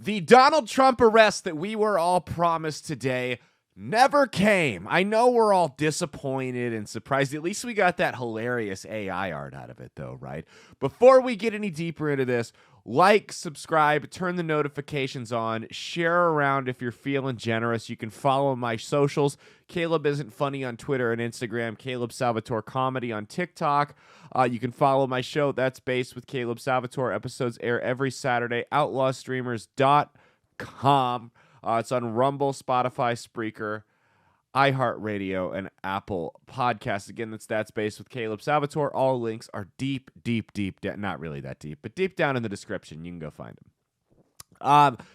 The Donald Trump arrest that we were all promised today never came. I know we're all disappointed and surprised. At least we got that hilarious AI art out of it, though, right? Before we get any deeper into this, like, subscribe, turn the notifications on, share around if you're feeling generous. You can follow my socials. Caleb Isn't Funny on Twitter and Instagram. Caleb Salvatore Comedy on TikTok. You can follow my show, That's Based with Caleb Salvatore. Episodes air every Saturday. OutlawStreamers.com. It's on Rumble, Spotify, Spreaker, iHeartRadio, and Apple Podcasts. Again, That's Based with Caleb Salvatore. All links are deep, not really that deep, but deep down in the description. You can go find them.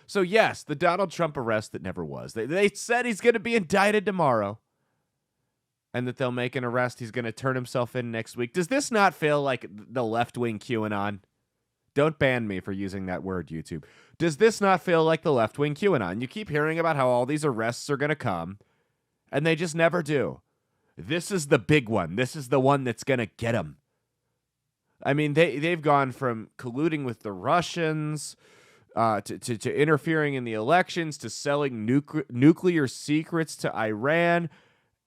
So yes, the Donald Trump arrest that never was. They said he's going to be indicted tomorrow, and that they'll make an arrest. He's going to turn himself in next week. Does this not feel like the left-wing QAnon? Don't ban me for using that word, YouTube. Does this not feel like the left-wing QAnon? You keep hearing about how all these arrests are going to come, and they just never do. This is the big one. This is the one that's going to get them. I mean, they've gone from colluding with the Russians to interfering in the elections to selling nuclear secrets to Iran.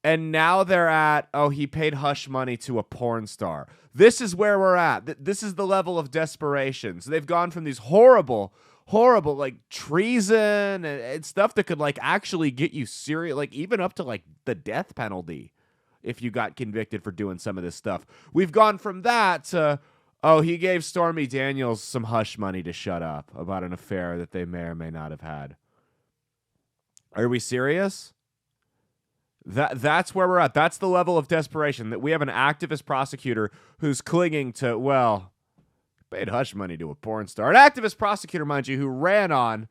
And now they're at, he paid hush money to a porn star. This is where we're at. This is the level of desperation. So they've gone from these horrible, like treason and stuff that could like actually get you serious, like even up to like the death penalty if you got convicted for doing some of this stuff. We've gone from that to, he gave Stormy Daniels some hush money to shut up about an affair that they may or may not have had. Are we serious? That's where we're at. That's the level of desperation, that we have an activist prosecutor who's clinging to, paid hush money to a porn star. An activist prosecutor, mind you, who ran on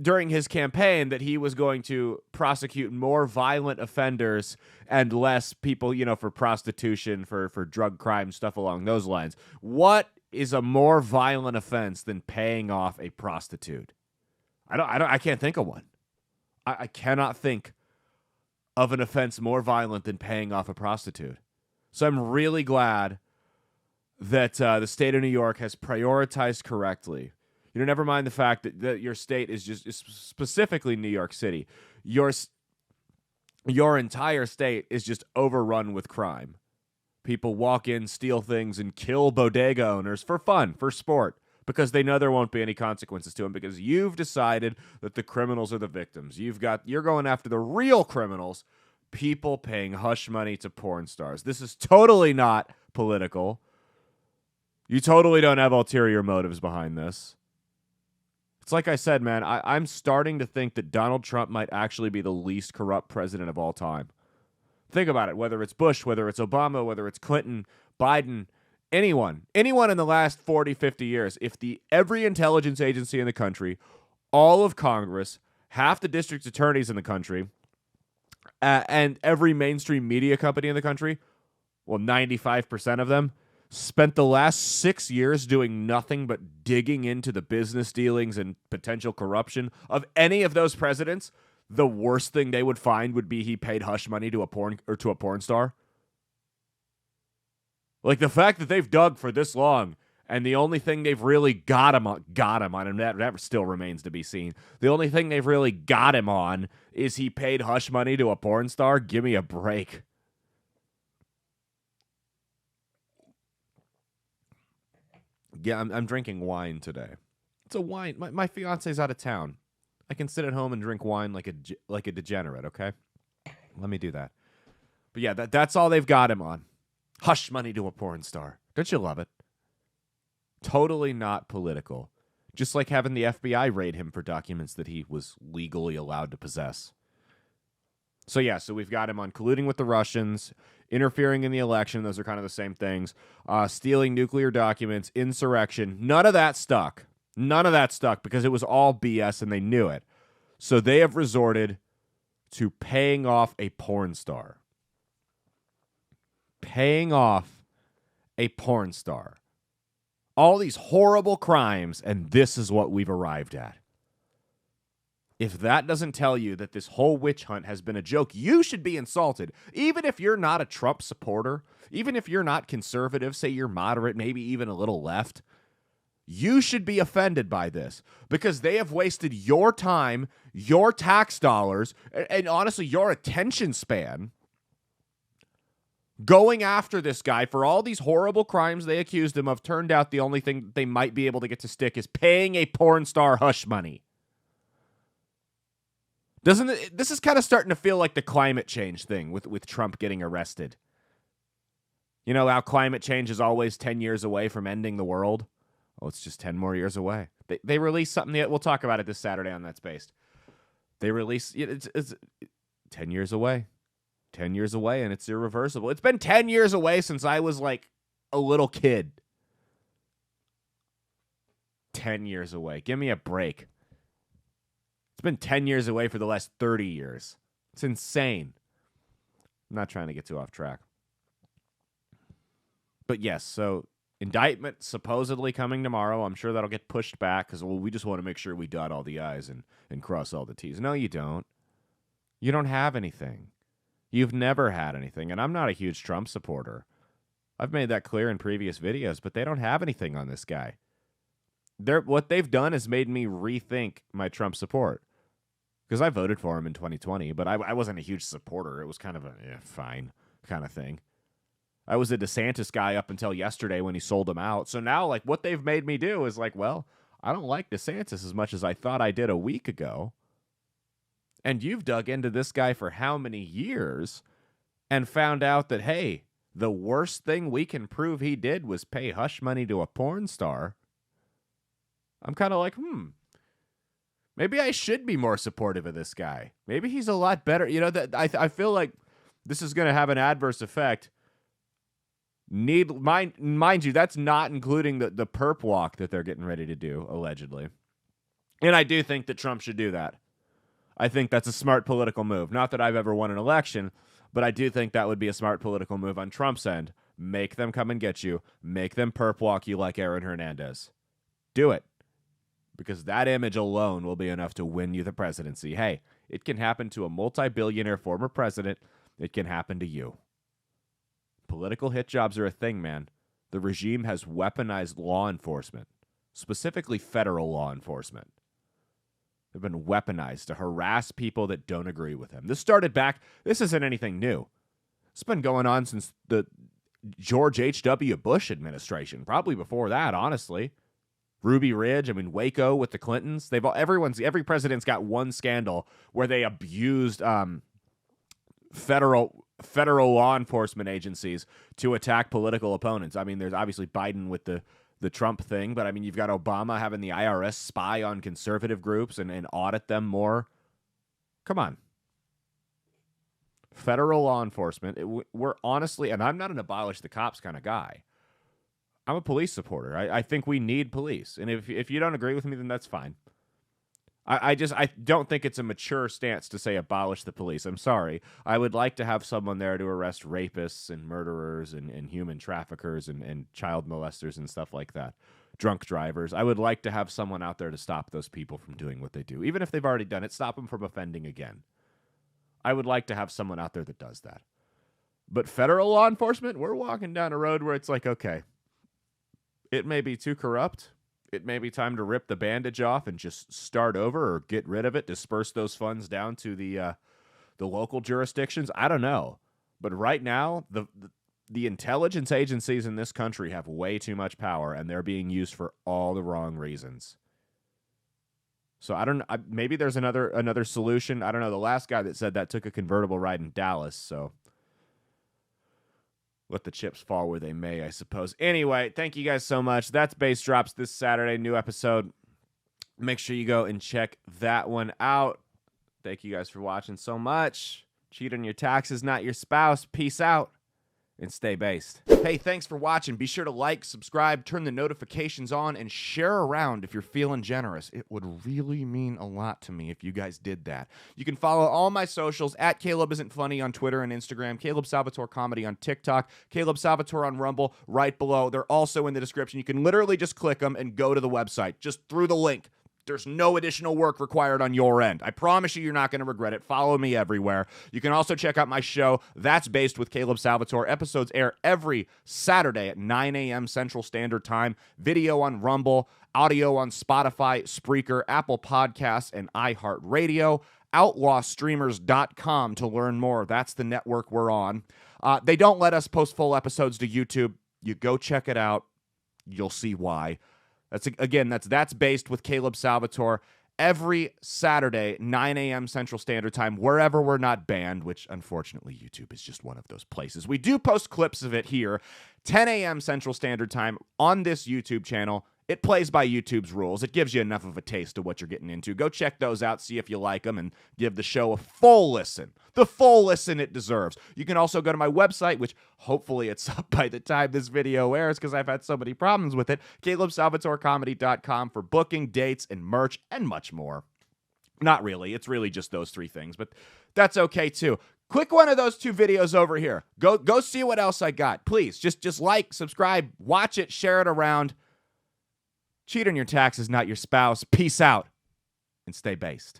during his campaign that he was going to prosecute more violent offenders and less people, for prostitution, for drug crime, stuff along those lines. What is a more violent offense than paying off a prostitute? I can't think of one. I cannot think of an offense more violent than paying off a prostitute. So I'm really glad that the state of New York has prioritized correctly. Never mind the fact that your state is specifically New York City. Your entire state is just overrun with crime. People walk in, steal things, and kill bodega owners for fun, for sport, because they know there won't be any consequences to them, because you've decided that the criminals are the victims. You're going after the real criminals, people paying hush money to porn stars. This is totally not political. You totally don't have ulterior motives behind this. It's like I said, man, I'm starting to think that Donald Trump might actually be the least corrupt president of all time. Think about it, whether it's Bush, whether it's Obama, whether it's Clinton, Biden, anyone in the last 40, 50 years, if every intelligence agency in the country, all of Congress, half the district attorneys in the country, and every mainstream media company in the country, 95% of them, spent the last 6 years doing nothing but digging into the business dealings and potential corruption of any of those presidents, the worst thing they would find would be he paid hush money to a porn star. Like, the fact that they've dug for this long, and the only thing they've really got him on, and that still remains to be seen. The only thing they've really got him on is he paid hush money to a porn star. Give me a break. Yeah, I'm drinking wine today. It's a wine. My fiance's out of town. I can sit at home and drink wine like a degenerate, okay? Let me do that. But yeah, that's all they've got him on. Hush money to a porn star. Don't you love it? Totally not political. Just like having the FBI raid him for documents that he was legally allowed to possess. So yeah, so we've got him on colluding with the Russians, interfering in the election. Those are kind of the same things. Stealing nuclear documents, insurrection. None of that stuck. None of that stuck because it was all BS and they knew it. So they have resorted to paying off a porn star. Paying off a porn star. All these horrible crimes, and this is what we've arrived at. If that doesn't tell you that this whole witch hunt has been a joke, you should be insulted. Even if you're not a Trump supporter, even if you're not conservative, say you're moderate, maybe even a little left, You should be offended by this because they have wasted your time, your tax dollars, and honestly, your attention span going after this guy for all these horrible crimes they accused him of. Turned out the only thing they might be able to get to stick is paying a porn star hush money. Doesn't it? This is kind of starting to feel like the climate change thing with Trump getting arrested. You know how climate change is always 10 years away from ending the world? Oh, it's just 10 more years away. They released something that we'll talk about it this Saturday on That's Based. They released it's 10 years away. 10 years away, and it's irreversible. It's been 10 years away since I was like a little kid. 10 years away. Give me a break. It's been 10 years away for the last 30 years. It's insane. I'm not trying to get too off track. But yes, so indictment supposedly coming tomorrow. I'm sure that'll get pushed back because, well, we just want to make sure we dot all the I's and cross all the T's. No, you don't. You don't have anything. You've never had anything, and I'm not a huge Trump supporter. I've made that clear in previous videos, but they don't have anything on this guy. What they've done has made me rethink my Trump support because I voted for him in 2020, but I wasn't a huge supporter. It was kind of a fine kind of thing. I was a DeSantis guy up until yesterday when he sold him out. So now, like, what they've made me do is like, well, I don't like DeSantis as much as I thought I did a week ago. And you've dug into this guy for how many years and found out that, hey, the worst thing we can prove he did was pay hush money to a porn star. I'm kind of like, maybe I should be more supportive of this guy. Maybe he's a lot better. You know, that I feel like this is going to have an adverse effect. Mind you, that's not including the perp walk that they're getting ready to do, allegedly. And I do think that Trump should do that. I think that's a smart political move. Not that I've ever won an election, but I do think that would be a smart political move on Trump's end. Make them come and get you. Make them perp walk you like Aaron Hernandez. Do it. Because that image alone will be enough to win you the presidency. Hey, it can happen to a multi-billionaire former president. It can happen to you. Political hit jobs are a thing, man. The regime has weaponized law enforcement, specifically federal law enforcement. They've been weaponized to harass people that don't agree with him. This isn't anything new. It's been going on since the George H.W. Bush administration, probably before that, honestly. Ruby Ridge, Waco with the Clintons. Every president's got one scandal where they abused federal law enforcement agencies to attack political opponents. There's obviously Biden with the Trump thing, but you've got Obama having the IRS spy on conservative groups and audit them more. Come on. Federal law enforcement, we're honestly, and I'm not an abolish the cops kind of guy. I'm a police supporter. I think we need police. And if you don't agree with me, then that's fine. I don't think it's a mature stance to say abolish the police. I'm sorry. I would like to have someone there to arrest rapists and murderers and human traffickers and child molesters and stuff like that. Drunk drivers. I would like to have someone out there to stop those people from doing what they do. Even if they've already done it, stop them from offending again. I would like to have someone out there that does that. But federal law enforcement, we're walking down a road where it's like, okay, it may be too corrupt. It may be time to rip the bandage off and just start over or get rid of it, disperse those funds down to the local jurisdictions. I don't know. But right now, the intelligence agencies in this country have way too much power, and they're being used for all the wrong reasons. So maybe there's another solution. I don't know. The last guy that said that took a convertible ride in Dallas, so let the chips fall where they may, I suppose. Anyway, thank you guys so much. That's Base drops this Saturday, new episode. Make sure you go and check that one out. Thank you guys for watching so much. Cheat on your taxes, not your spouse. Peace out and stay based. Hey, thanks for watching. Be sure to like, subscribe, turn the notifications on, and share around if you're feeling generous. It would really mean a lot to me if you guys did that. You can follow all my socials at Caleb Isn't Funny on Twitter and Instagram, Caleb Salvatore Comedy on TikTok, Caleb Salvatore on Rumble right below. They're also in the description. You can literally just click them and go to the website just through the link. There's no additional work required on your end. I promise you're not going to regret it. Follow me everywhere. You can also check out my show, That's Based with Caleb Salvatore. Episodes air every Saturday at 9 a.m. Central Standard Time. Video on Rumble, audio on Spotify, Spreaker, Apple Podcasts, and iHeartRadio. Outlawstreamers.com to learn more. That's the network we're on. They don't let us post full episodes to YouTube. You go check it out. You'll see why. That's Based with Caleb Salvatore every Saturday, 9 a.m. Central Standard Time, wherever we're not banned, which unfortunately YouTube is just one of those places. We do post clips of it here, 10 a.m. Central Standard Time on this YouTube channel. It plays by YouTube's rules. It gives you enough of a taste of what you're getting into. Go check those out, see if you like them, and give the show a full listen. The full listen it deserves. You can also go to my website, which hopefully it's up by the time this video airs because I've had so many problems with it, CalebSalvatoreComedy.com for booking, dates, and merch, and much more. Not really. It's really just those three things, but that's okay too. Click one of those two videos over here. Go see what else I got. Please, just like, subscribe, watch it, share it around. Cheat on your taxes, not your spouse. Peace out and stay based.